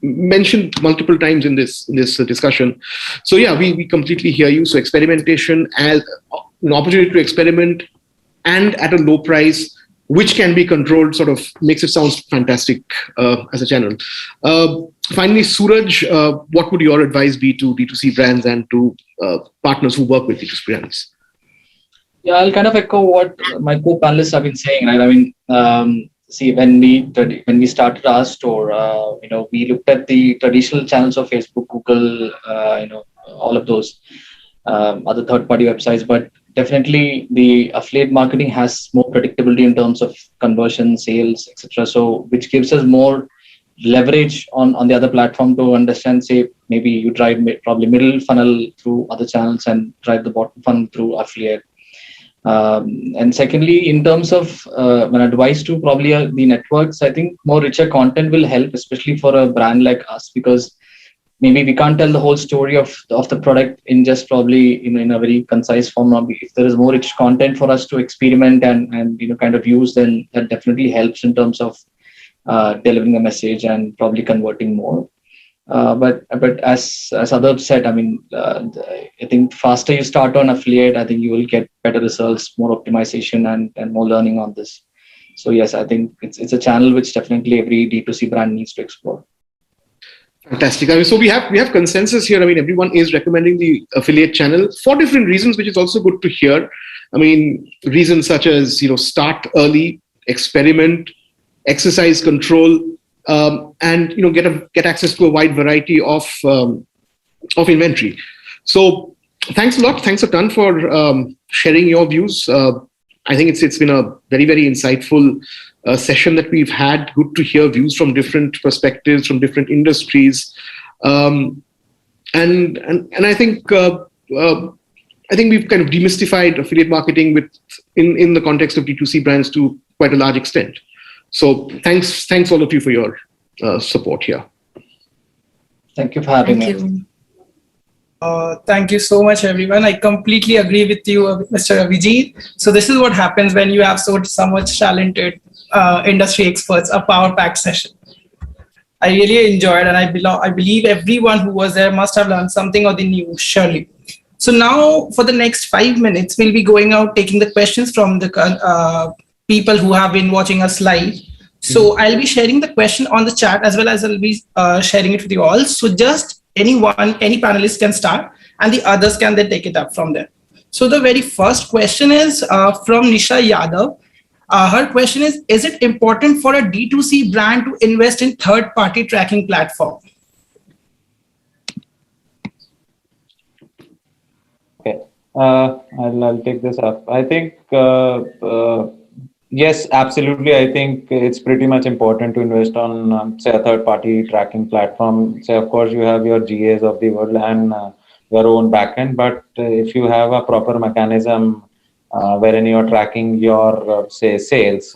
mentioned multiple times in this discussion. So yeah, we completely hear you. So experimentation as an opportunity to experiment and at a low price, which can be controlled, sort of makes it sound fantastic as a channel. Finally, Suraj, what would your advice be to D2C brands and to partners who work with D2C brands? Yeah, I'll kind of echo what my co-panelists have been saying, right? I mean, see, when we started our store, we looked at the traditional channels of Facebook, Google, all of those other third-party websites, but definitely the affiliate marketing has more predictability in terms of conversion, sales, etc. So, which gives us more leverage on the other platform to understand, say, maybe you drive probably middle funnel through other channels and drive the bottom funnel through affiliate. And secondly, in terms of an advice to probably the networks, I think more richer content will help, especially for a brand like us, because maybe we can't tell the whole story of the product in just probably in a very concise form. If there is more rich content for us to experiment and kind of use, then that definitely helps in terms of delivering a message and probably converting more. But as Adab said, I mean, I think faster you start on affiliate, I think you will get better results, more optimization, and more learning on this. So yes, I think it's a channel which definitely every D2C brand needs to explore. Fantastic. I mean, so we have consensus here. I mean, everyone is recommending the affiliate channel for different reasons, which is also good to hear. I mean, reasons such as start early, experiment, exercise control, and get access to a wide variety of inventory. So thanks a lot. Thanks a ton for sharing your views. I think it's been a very, very insightful session that we've had. Good to hear views from different perspectives, from different industries, and I think we've kind of demystified affiliate marketing in the context of D2C brands to quite a large extent. So thanks all of you for your support here. Thank you for having me. Thank you so much, everyone. I completely agree with you, Mr. Abhijit. So this is what happens when you have so much talented industry experts, a power-packed session. I really enjoyed, and I believe everyone who was there must have learned something or the new, surely. So now for the next 5 minutes, we'll be going out taking the questions from the people who have been watching us live. So I'll be sharing the question on the chat as well as I'll be sharing it with you all. So just any panelist can start and the others can then take it up from there. So the very first question is from Nisha Yadav. Her question is it important for a D2C brand to invest in third-party tracking platform? Okay, I'll take this up. I think, yes, absolutely. I think it's pretty much important to invest on, say, a third-party tracking platform. Say, of course, you have your GAs of the world and your own backend, but if you have a proper mechanism wherein you're tracking your, say, sales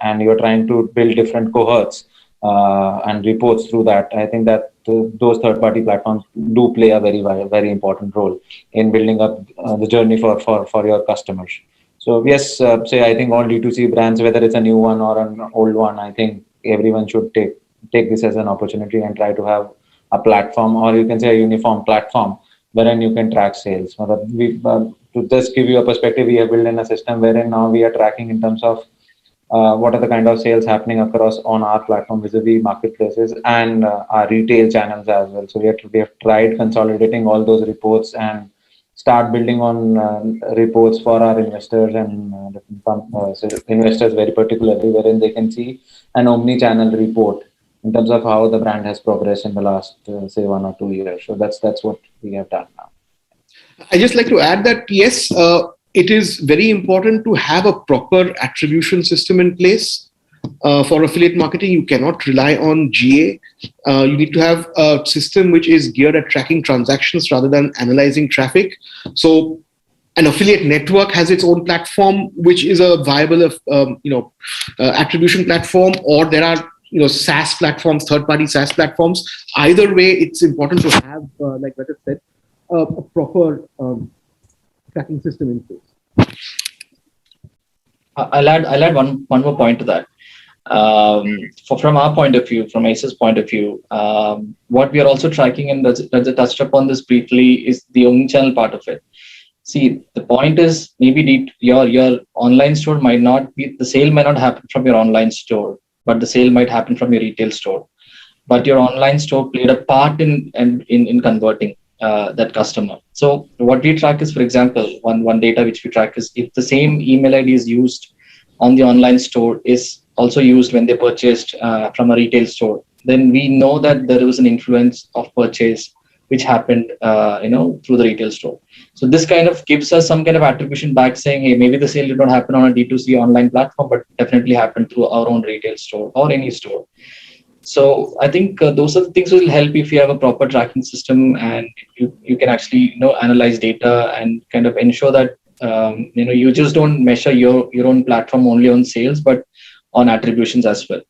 and you're trying to build different cohorts and reports through that, I think that those third-party platforms do play a very, very important role in building up the journey for your customers. So yes, say I think all D2C brands, whether it's a new one or an old one, I think everyone should take this as an opportunity and try to have a platform, or you can say a uniform platform wherein you can track sales. To just give you a perspective, we have built in a system wherein now we are tracking in terms of what are the kind of sales happening across on our platform vis-a-vis marketplaces and our retail channels as well. So we have tried consolidating all those reports and start building on reports for our investors and investors very particularly, wherein they can see an omni-channel report in terms of how the brand has progressed in the last, say, 1 or 2 years. So that's what we have done now. I just like to add that yes, it is very important to have a proper attribution system in place. For affiliate marketing, you cannot rely on GA. You need to have a system which is geared at tracking transactions rather than analyzing traffic. So an affiliate network has its own platform, which is a viable, attribution platform, or there are SaaS platforms, third-party SaaS platforms. Either way, it's important to have, like Rajat said, a proper tracking system in place. I'll add one more point to that. From our point of view, from ACE's point of view, what we are also tracking, and Rajat touched upon this briefly, is the omnichannel part of it. See, the point is maybe your online store might not be, the sale might not happen from your online store, but the sale might happen from your retail store. But your online store played a part in converting that customer. So what we track is, for example, one data which we track is if the same email ID is used on the online store is also used when they purchased from a retail store, then we know that there was an influence of purchase which happened through the retail store. So this kind of gives us some kind of attribution back saying, hey, maybe the sale did not happen on a D2C online platform, but definitely happened through our own retail store or any store. So I think those are the things will help if you have a proper tracking system, and you can actually analyze data and kind of ensure that you just don't measure your own platform only on sales, but on attributions as well.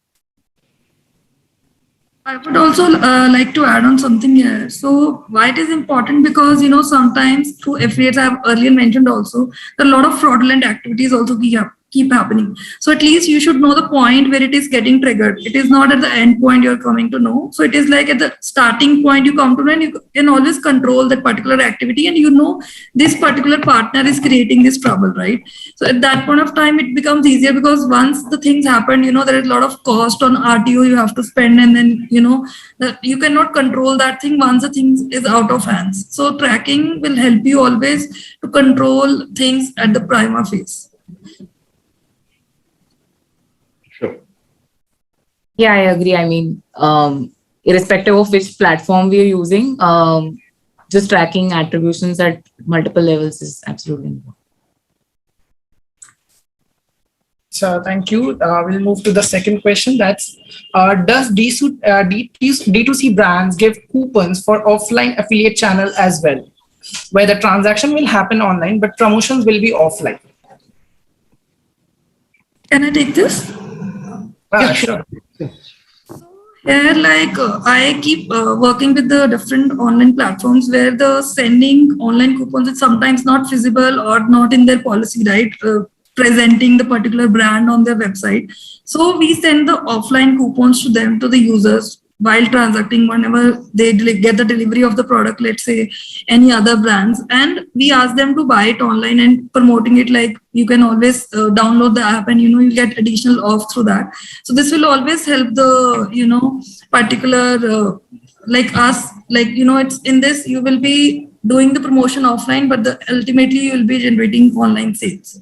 I would also like to add on something here. So why it is important, because sometimes through affiliates, I have earlier mentioned also, that a lot of fraudulent activities also keep happening. So at least you should know the point where it is getting triggered. It is not at the end point you're coming to know. So it is like at the starting point you come to know, and you can always control that particular activity, and this particular partner is creating this trouble, right? So at that point of time, it becomes easier, because once the things happen, there is a lot of cost on RTO you have to spend, and then that you cannot control that thing once the thing is out of hands. So tracking will help you always to control things at the prima phase. Sure. Yeah, I agree. I mean, irrespective of which platform we are using, just tracking attributions at multiple levels is absolutely important. So thank you. We'll move to the second question. That's, does D2C brands give coupons for offline affiliate channel as well, where the transaction will happen online, but promotions will be offline? Can I take this? Sure. Here, I keep working with the different online platforms where the sending online coupons is sometimes not feasible or not in their policy, right? Presenting the particular brand on their website. So we send the offline coupons to them, to the users, while transacting whenever they get the delivery of the product, let's say any other brands, and we ask them to buy it online and promoting it, like you can always download the app and you get additional off through that. So this will always help the particular like us, it's in this you will be doing the promotion offline, but ultimately you will be generating online sales.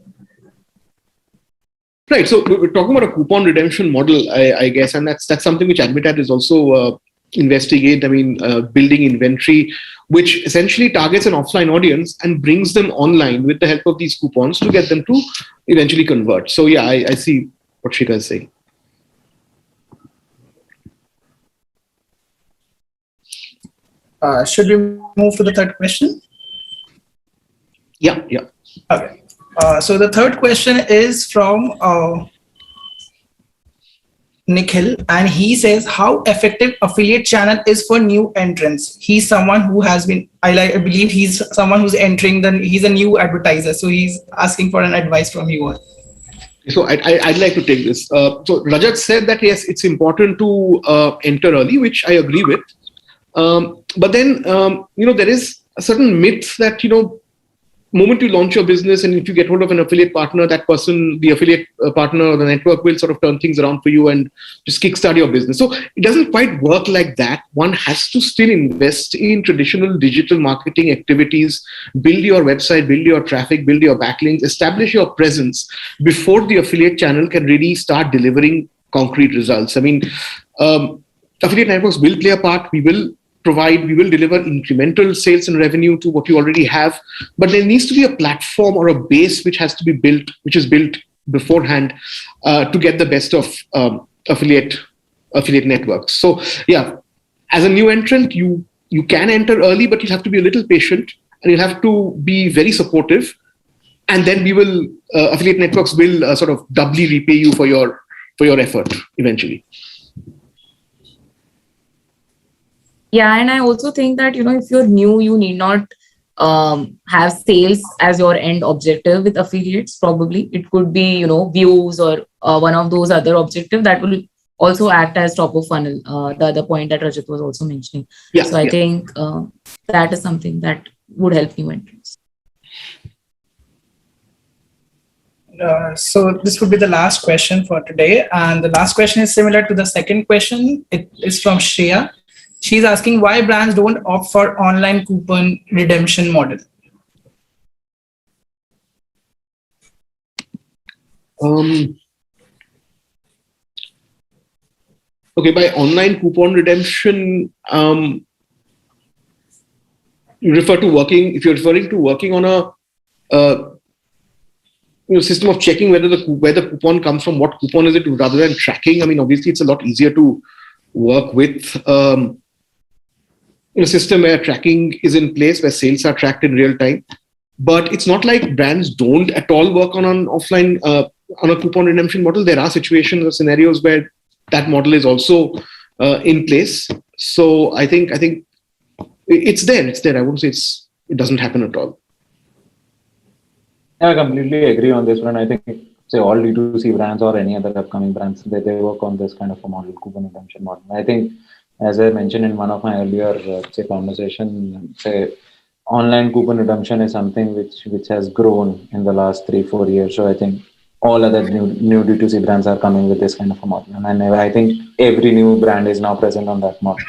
Right. So we're talking about a coupon redemption model, I guess, and that's something which Admitad is also investigate. I mean, building inventory, which essentially targets an offline audience and brings them online with the help of these coupons to get them to eventually convert. So yeah, I see what Shikha is saying. Should we move to the third question? Yeah. Okay. So the third question is from Nikhil, and he says, how effective affiliate channel is for new entrants? He's someone who has been, I believe he's someone who's entering, he's a new advertiser. So he's asking for an advice from you all. So I'd like to take this. So Rajat said that, yes, it's important to enter early, which I agree with. But then, there is a certain myth that, moment you launch your business and if you get hold of an affiliate partner, that person, the affiliate partner or the network will sort of turn things around for you and just kickstart your business. So it doesn't quite work like that. One has to still invest in traditional digital marketing activities, build your website, build your traffic, build your backlinks, establish your presence before the affiliate channel can really start delivering concrete results. I mean, affiliate networks will play a part. We will deliver incremental sales and revenue to what you already have. But there needs to be a platform or a base which has to be built, which is built beforehand to get the best of affiliate networks. So yeah, as a new entrant, you can enter early, but you'll have to be a little patient and you'll have to be very supportive. And then affiliate networks will sort of doubly repay you for your effort eventually. Yeah, and I also think that, if you're new, you need not have sales as your end objective with affiliates. Probably it could be, views or one of those other objectives that will also act as top of funnel. The other point that Rajat was also mentioning. Yeah, so I think that is something that would help new entrants. So this would be the last question for today. And the last question is similar to the second question. It is from Shreya. She's asking why brands don't opt for online coupon redemption model. Okay, by online coupon redemption, you refer to working. If you're referring to working on a system of checking where the coupon comes from, what coupon is it, rather than tracking. I mean, obviously, it's a lot easier to work with a system where tracking is in place, where sales are tracked in real time. But it's not like brands don't at all work on an offline on a coupon redemption model. There are situations or scenarios where that model is also in place. So I think it's there. It's there. I won't say it doesn't happen at all. I completely agree on this one. I think, say, all D2C brands or any other upcoming brands, they work on this kind of a model, coupon redemption model. I think, as I mentioned in one of my earlier conversation, say, online coupon redemption is something which has grown in the last 3-4 years. So I think all other new D2C brands are coming with this kind of a model. And I think every new brand is now present on that model.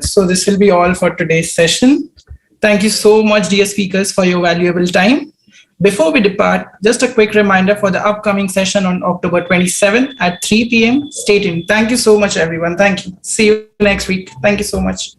So this will be all for today's session. Thank you so much, dear speakers, for your valuable time. Before we depart, just a quick reminder for the upcoming session on October 27th at 3 p.m. Stay tuned. Thank you so much, everyone. Thank you. See you next week. Thank you so much.